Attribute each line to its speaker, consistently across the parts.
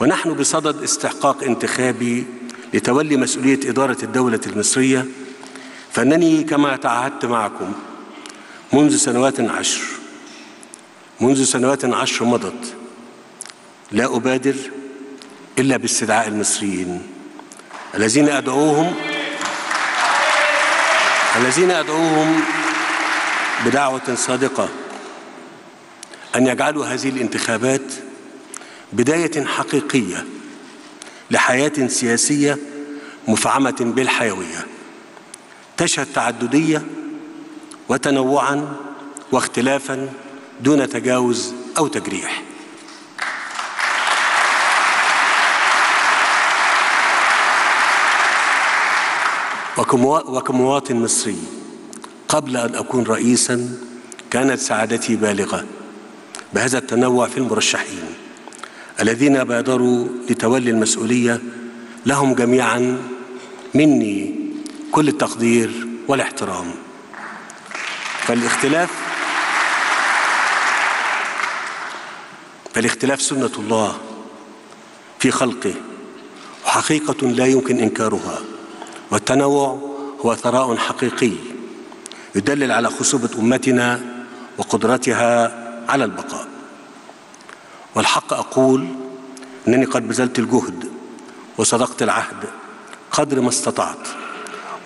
Speaker 1: ونحن بصدد استحقاق انتخابي لتولي مسؤولية إدارة الدولة المصرية، فأنني كما تعهدت معكم منذ سنوات 10 مضت لا أبادر إلا باستدعاء المصريين الذين أدعوهم بدعوة صادقة أن يجعلوا هذه الانتخابات بداية حقيقية لحياة سياسية مفعمة بالحيوية تشهد تعددية وتنوعا واختلافا دون تجاوز أو تجريح. وكمواطن مصري قبل أن أكون رئيسا كانت سعادتي بالغة بهذا التنوع في المرشحين الذين بادروا لتولي المسؤولية. لهم جميعا مني كل التقدير والاحترام. فالاختلاف سنة الله في خلقه وحقيقة لا يمكن إنكارها، والتنوع هو ثراء حقيقي يدلل على خصوبة أمتنا وقدرتها على البقاء. والحق أقول أنني قد بذلت الجهد وصدقت العهد قدر ما استطعت،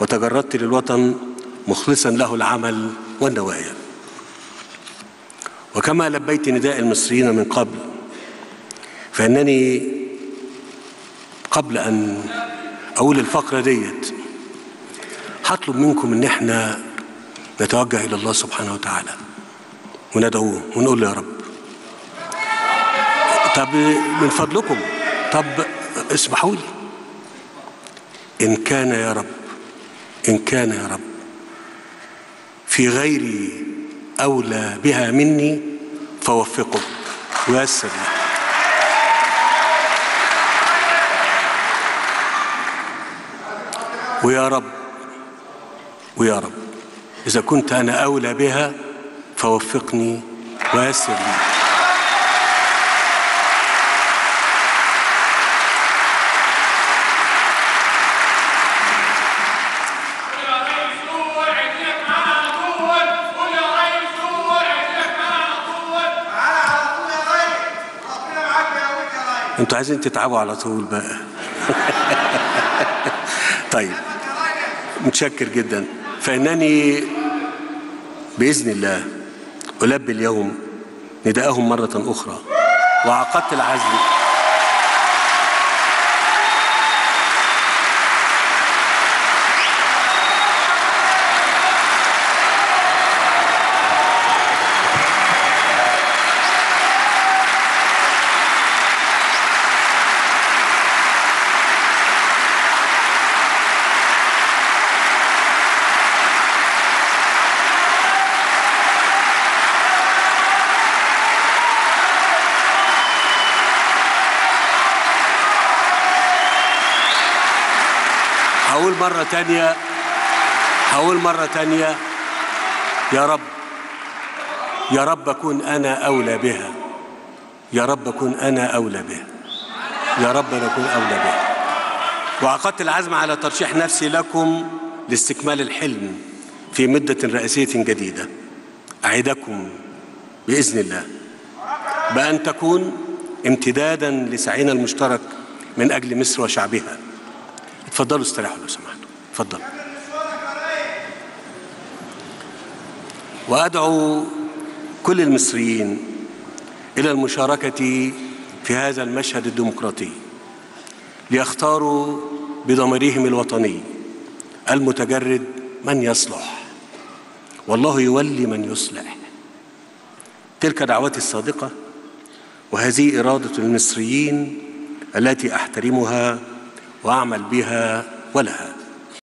Speaker 1: وتجردت للوطن مخلصا له العمل والنوايا. وكما لبيت نداء المصريين من قبل، فإنني قبل أن أقول الفقرة ديت هطلب منكم إن احنا نتوجه إلى الله سبحانه وتعالى وندعوه ونقول له يا رب. طب من فضلكم، طب اسمحوا لي، إن كان يا رب في غيري أولى بها مني فوفقه ويسر له. ويا رب إذا كنت أنا أولى بها فوفقني ويسر لي. انتوا عايزين تتعبوا على طول بقى. طيب متشكر جدا. فإنني بإذن الله ألبي اليوم نداءهم مرة أخرى، وعقدت العزم هقول مرة تانية يا رب أكون أنا أولى بها، يا رب أكون أنا أولى بها. وعقدت العزم على ترشيح نفسي لكم لاستكمال الحلم في مدة رئاسية جديدة. أعدكم بإذن الله بأن تكون امتدادا لسعينا المشترك من أجل مصر وشعبها. اتفضلوا استريحوا لو سمحتوا. اتفضلوا. وأدعو كل المصريين إلى المشاركة في هذا المشهد الديمقراطي ليختاروا بضميرهم الوطني المتجرد من يصلح، والله يولي من يصلح. تلك دعوتي الصادقة، وهذه إرادة المصريين التي أحترمها وأعمل بها ولها.